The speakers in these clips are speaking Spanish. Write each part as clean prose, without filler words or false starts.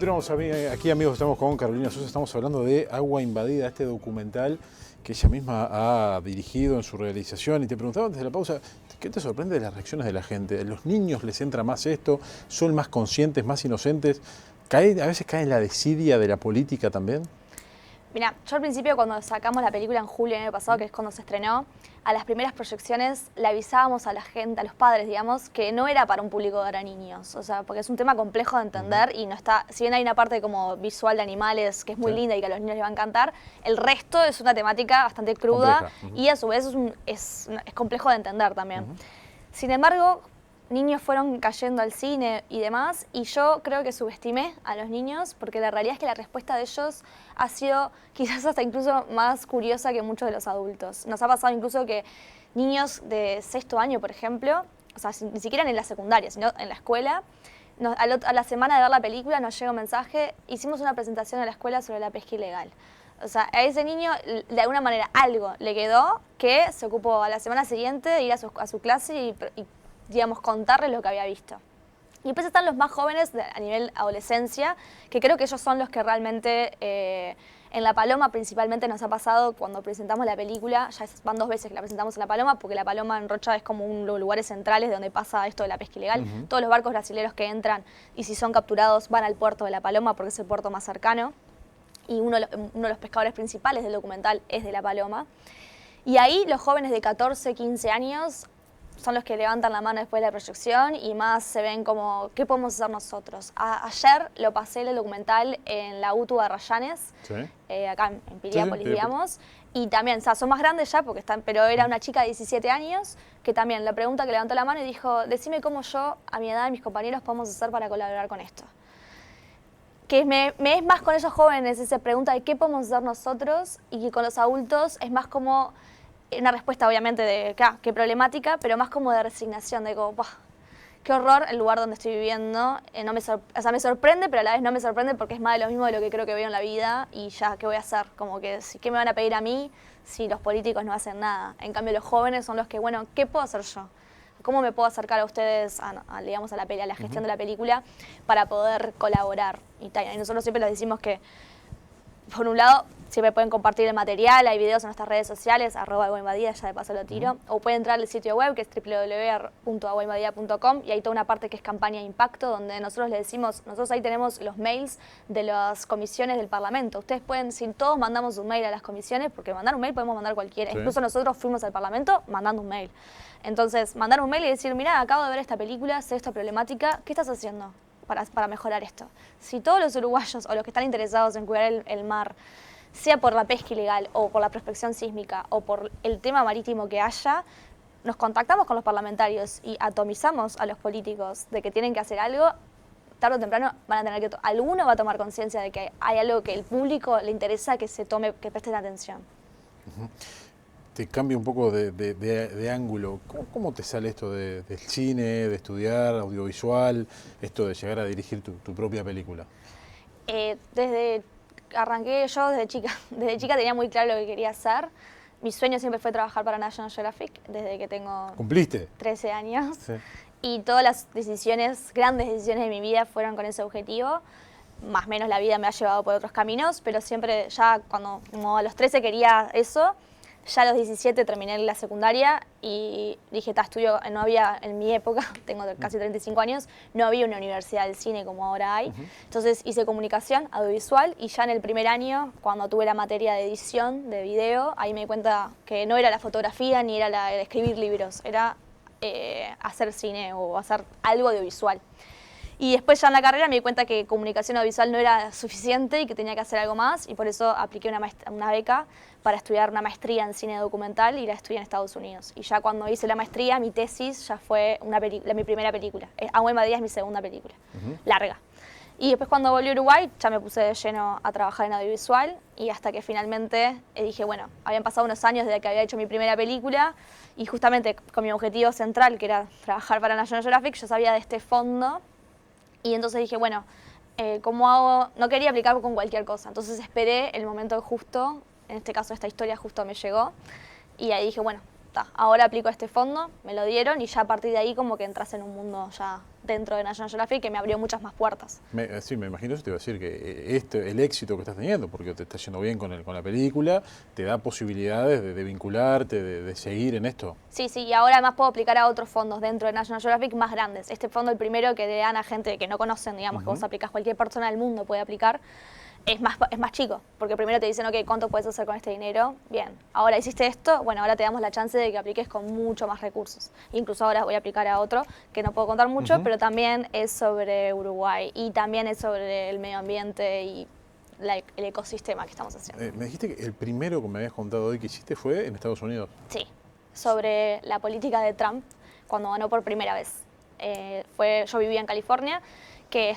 Continuamos aquí, amigos, estamos con Carolina Sosa, estamos hablando de Agua Invadida, este documental que ella misma ha dirigido en su realización. Y te preguntaba antes de la pausa, ¿qué te sorprende de las reacciones de la gente? ¿A los niños les entra más esto? ¿Son más conscientes, más inocentes? ¿A veces cae en la desidia de la política también? Mira, yo al principio cuando sacamos la película en julio del año pasado, que es cuando se estrenó, a las primeras proyecciones le avisábamos a la gente, a los padres, digamos, que no era para un público para niños, o sea, porque es un tema complejo de entender y no está, si bien hay una parte como visual de animales que es muy linda y que a los niños les va a encantar, el resto es una temática bastante cruda y a su vez es complejo de entender también. Sin embargo, niños fueron cayendo al cine y demás, y yo creo que subestimé a los niños, porque la realidad es que la respuesta de ellos ha sido quizás hasta incluso más curiosa que muchos de los adultos. Nos ha pasado incluso que niños de sexto año, por ejemplo, o sea, ni siquiera en la secundaria, sino en la escuela, a la semana de ver la película nos llega un mensaje: hicimos una presentación en la escuela sobre la pesca ilegal. O sea, a ese niño de alguna manera algo le quedó que se ocupó a la semana siguiente de ir a su clase y digamos, contarles lo que había visto. Y después están los más jóvenes a nivel adolescencia, que creo que ellos son los que realmente, en La Paloma principalmente nos ha pasado cuando presentamos la película, ya van 2 veces que la presentamos en La Paloma, porque La Paloma en Rocha es como uno de los lugares centrales de donde pasa esto de la pesca ilegal. Todos los barcos brasileños que entran y si son capturados van al puerto de La Paloma porque es el puerto más cercano. Y uno de los pescadores principales del documental es de La Paloma. Y ahí los jóvenes de 14, 15 años son los que levantan la mano después de la proyección y más se ven como, ¿qué podemos hacer nosotros? Ayer lo pasé el documental en la UTU de Arrayanes, acá en Piriápolis, digamos, y también, o sea, son más grandes ya, porque pero era una chica de 17 años, que también la pregunta que levantó la mano y dijo: decime cómo yo, a mi edad, y mis compañeros podemos hacer para colaborar con esto. Que me es más con esos jóvenes esa pregunta de qué podemos hacer nosotros, y que con los adultos es más como una respuesta obviamente de qué problemática, pero más como de resignación, de como, qué horror el lugar donde estoy viviendo. No me me sorprende, pero a la vez no me sorprende porque es más de lo mismo de lo que creo que veo en la vida y ya, ¿qué voy a hacer? Como que, ¿qué me van a pedir a mí si los políticos no hacen nada? En cambio, los jóvenes son los que, bueno, ¿qué puedo hacer yo? ¿Cómo me puedo acercar a ustedes, digamos, a la gestión de la película para poder colaborar? Y nosotros siempre les decimos que, por un lado, siempre pueden compartir el material, hay videos en nuestras redes sociales, @aguainvadida, ya de paso lo tiro, o pueden entrar al sitio web que es www.aguainvadida.com y hay toda una parte que es campaña de impacto, donde nosotros les decimos, nosotros ahí tenemos los mails de las comisiones del Parlamento. Ustedes pueden, si todos mandamos un mail a las comisiones, porque mandar un mail podemos mandar cualquiera, incluso nosotros fuimos al Parlamento mandando un mail. Entonces, mandar un mail y decir: mirá, acabo de ver esta película, sé esta problemática, ¿qué estás haciendo para mejorar esto? Si todos los uruguayos o los que están interesados en cuidar el mar, sea por la pesca ilegal o por la prospección sísmica o por el tema marítimo que haya, nos contactamos con los parlamentarios y atomizamos a los políticos de que tienen que hacer algo, tarde o temprano van a tener que alguno va a tomar conciencia de que hay algo que el público le interesa que se tome, que presten atención. Te cambia un poco de ángulo. ¿Cómo te sale esto del cine, de estudiar audiovisual, esto de llegar a dirigir tu propia película? Arranqué yo desde chica. Desde chica tenía muy claro lo que quería hacer. Mi sueño siempre fue trabajar para National Geographic desde que tengo... ¿Cumpliste? 13 años. Sí. Y todas las grandes decisiones de mi vida fueron con ese objetivo. Más o menos la vida me ha llevado por otros caminos, pero siempre ya como a los 13 quería eso. Ya a los 17 terminé la secundaria y dije, no había, en mi época, tengo casi 35 años, no había una universidad del cine como ahora hay. Entonces hice comunicación audiovisual y ya en el primer año, cuando tuve la materia de edición de video, ahí me di cuenta que no era la fotografía ni era el escribir libros, era hacer cine o hacer algo audiovisual. Y después ya en la carrera me di cuenta que comunicación audiovisual no era suficiente y que tenía que hacer algo más, y por eso apliqué una beca para estudiar una maestría en cine documental y la estudié en Estados Unidos. Y ya cuando hice la maestría, mi tesis ya fue mi primera película. Agua Invadida es mi segunda película, larga. Y después cuando volví a Uruguay ya me puse de lleno a trabajar en audiovisual y hasta que finalmente dije, bueno, habían pasado unos años desde que había hecho mi primera película y justamente con mi objetivo central, que era trabajar para National Geographic, yo sabía de este fondo. Y entonces dije, bueno, ¿cómo hago? No quería aplicar con cualquier cosa. Entonces esperé el momento justo, en este caso esta historia justo me llegó. Y ahí dije, bueno, ahora aplico a este fondo, me lo dieron y ya a partir de ahí como que entras en un mundo ya dentro de National Geographic que me abrió muchas más puertas. Sí, me imagino eso te iba a decir, que el éxito que estás teniendo, porque te está yendo bien con la película, te da posibilidades de vincularte, de seguir en esto. Sí, y ahora además puedo aplicar a otros fondos dentro de National Geographic más grandes. Este fondo, el primero que le dan a gente que no conocen, digamos, que vos aplicás, cualquier persona del mundo puede aplicar, es más chico, porque primero te dicen, ok, ¿cuánto puedes hacer con este dinero? Bien, ahora hiciste esto, bueno, ahora te damos la chance de que apliques con mucho más recursos. Incluso ahora voy a aplicar a otro, que no puedo contar mucho, pero también es sobre Uruguay y también es sobre el medio ambiente y el ecosistema que estamos haciendo. Me dijiste que el primero que me habías contado hoy que hiciste fue en Estados Unidos. Sí, sobre la política de Trump cuando ganó por primera vez. Yo vivía en California, que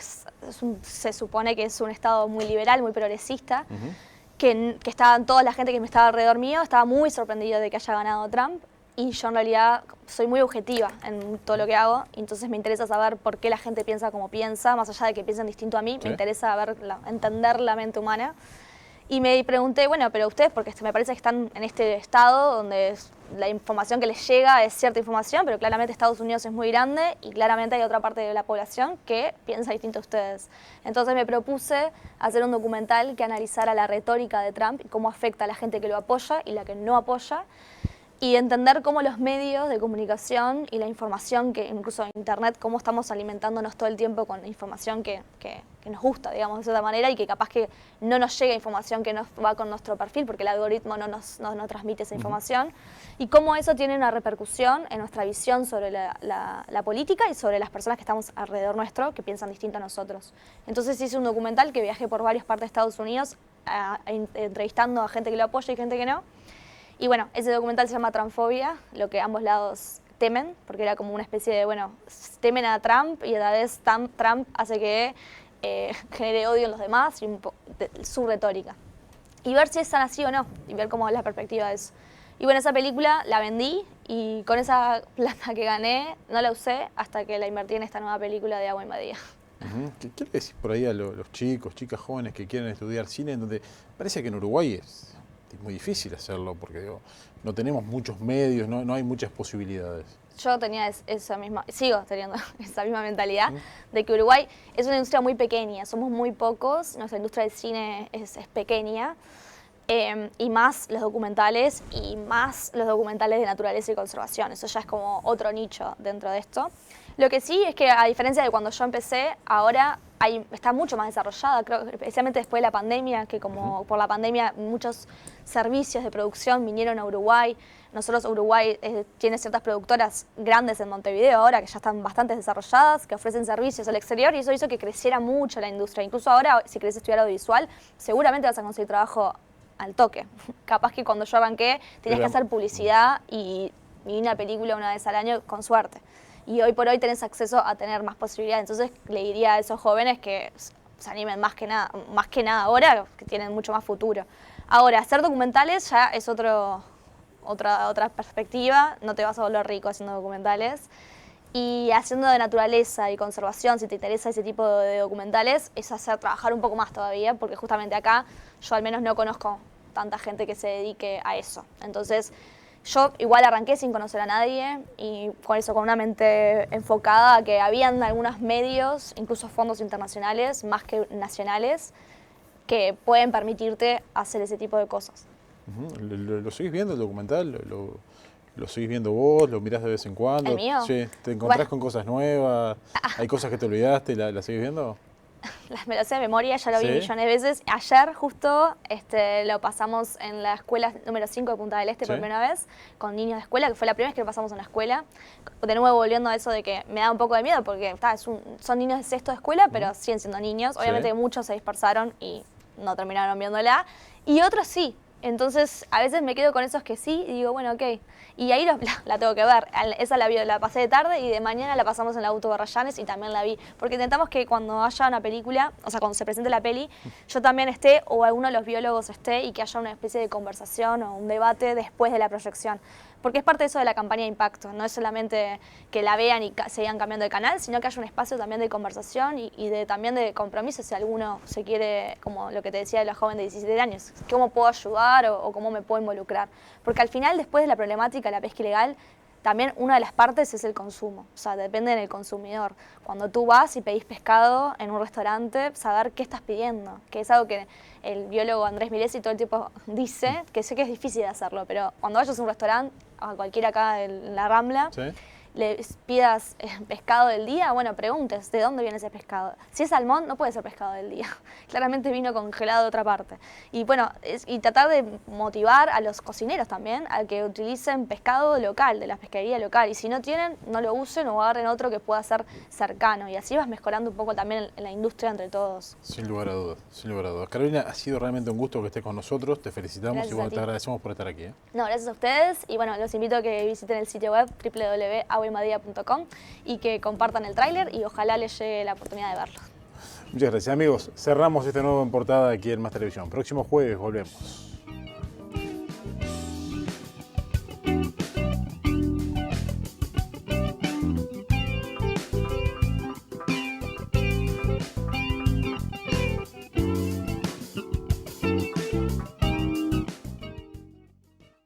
se supone que es un estado muy liberal, muy progresista, que estaban toda la gente que me estaba alrededor mío, estaba muy sorprendido de que haya ganado Trump, y yo en realidad soy muy objetiva en todo lo que hago, y entonces me interesa saber por qué la gente piensa como piensa, más allá de que piensen distinto a mí, me interesa entender la mente humana. Y me pregunté, bueno, pero ustedes, porque me parece que están en este estado donde la información que les llega es cierta información, pero claramente Estados Unidos es muy grande y claramente hay otra parte de la población que piensa distinto a ustedes. Entonces me propuse hacer un documental que analizara la retórica de Trump y cómo afecta a la gente que lo apoya y la que no apoya, y entender cómo los medios de comunicación y la información, que incluso Internet, cómo estamos alimentándonos todo el tiempo con información que nos gusta, digamos, de cierta manera, y que capaz que no nos llega información que nos va con nuestro perfil, porque el algoritmo no nos transmite esa información, y cómo eso tiene una repercusión en nuestra visión sobre la política y sobre las personas que estamos alrededor nuestro, que piensan distinto a nosotros. Entonces hice un documental que viajé por varias partes de Estados Unidos, entrevistando a gente que lo apoya y gente que no. Y bueno, ese documental se llama Trumpfobia, lo que ambos lados temen, porque era como una especie de, bueno, temen a Trump y a la vez Trump hace que genere odio en los demás y su retórica. Y ver si es sana así o no, y ver cómo es la perspectiva de eso. Y bueno, esa película la vendí y con esa plata que gané no la usé hasta que la invertí en esta nueva película de Agua Invadida. ¿Qué le decís por ahí a los chicos, chicas jóvenes que quieren estudiar cine, en donde parece que en Uruguay es muy difícil hacerlo, porque digo, no tenemos muchos medios, no hay muchas posibilidades? Yo tenía sigo teniendo esa misma mentalidad de que Uruguay es una industria muy pequeña, somos muy pocos, nuestra industria del cine es pequeña, y más los documentales de naturaleza y conservación, eso ya es como otro nicho dentro de esto. Lo que sí es que, a diferencia de cuando yo empecé, ahora está mucho más desarrollada, creo, especialmente después de la pandemia, que como por la pandemia muchos servicios de producción vinieron a Uruguay. Uruguay tiene ciertas productoras grandes en Montevideo ahora, que ya están bastante desarrolladas, que ofrecen servicios al exterior, y eso hizo que creciera mucho la industria. Incluso ahora, si querés estudiar audiovisual, seguramente vas a conseguir trabajo al toque. Capaz que cuando yo arranqué tenías que hacer publicidad y una película una vez al año, con suerte. Y hoy por hoy tenés acceso a tener más posibilidades. Entonces le diría a esos jóvenes que se animen más que nada ahora, que tienen mucho más futuro. Ahora, hacer documentales ya es otra perspectiva, no te vas a volver rico haciendo documentales. Y haciendo de naturaleza y conservación, si te interesa ese tipo de documentales, es trabajar un poco más todavía, porque justamente acá yo al menos no conozco tanta gente que se dedique a eso. Entonces, yo igual arranqué sin conocer a nadie y con una mente enfocada a que habían algunos medios, incluso fondos internacionales, más que nacionales, que pueden permitirte hacer ese tipo de cosas. ¿Lo seguís viendo el documental? ¿Lo seguís viendo vos? ¿Lo mirás de vez en cuando? ¿El mío? Sí, ¿te encontrás con cosas nuevas? ¿Hay cosas que te olvidaste? ¿La seguís viendo? Me lo sé de memoria, ya lo vi millones de veces. Ayer justo lo pasamos en la escuela número 5 de Punta del Este por primera vez, con niños de escuela, que fue la primera vez que lo pasamos en la escuela. De nuevo volviendo a eso de que me da un poco de miedo, porque son niños de sexto de escuela, pero siguen siendo niños. Obviamente muchos se dispersaron y no terminaron viéndola, y otros sí. Entonces, a veces me quedo con esos que sí y digo, bueno, ok. Y ahí la tengo que ver. Esa la pasé de tarde y de mañana la pasamos en la Auto Barrayanes y también la vi. Porque intentamos que cuando haya una película, o sea, cuando se presente la peli, yo también esté o alguno de los biólogos esté y que haya una especie de conversación o un debate después de la proyección. Porque es parte de eso de la campaña de impacto. No es solamente que la vean y se sigan cambiando de canal, sino que haya un espacio también de conversación y también de compromiso si alguno se quiere, como lo que te decía de la joven de 17 años, cómo puedo ayudar o cómo me puedo involucrar. Porque al final, después de la problemática de la pesca ilegal, también una de las partes es el consumo, o sea, depende del consumidor. Cuando tú vas y pedís pescado en un restaurante, saber qué estás pidiendo, que es algo que el biólogo Andrés Milesi todo el tiempo dice, que sé que es difícil de hacerlo, pero cuando vayas a un restaurante, a cualquiera acá en la Rambla, ¿Sí? le pidas pescado del día, bueno, preguntes de dónde viene ese pescado. Si es salmón, no puede ser pescado del día. Claramente vino congelado de otra parte. Y bueno, y tratar de motivar a los cocineros también a que utilicen pescado local, de la pescadería local. Y si no tienen, no lo usen o agarren otro que pueda ser cercano. Y así vas mejorando un poco también la industria entre todos. Sin lugar a dudas, sin lugar a dudas. Carolina, ha sido realmente un gusto que estés con nosotros. Te felicitamos Gracias y bueno, a ti. te agradecemos por estar aquí. No, gracias a ustedes y bueno, los invito a que visiten el sitio web www.aguainbadida.com y que compartan el tráiler y ojalá les llegue la oportunidad de verlo. Muchas gracias, amigos. Cerramos este nuevo en portada aquí en Más Televisión. Próximo jueves volvemos.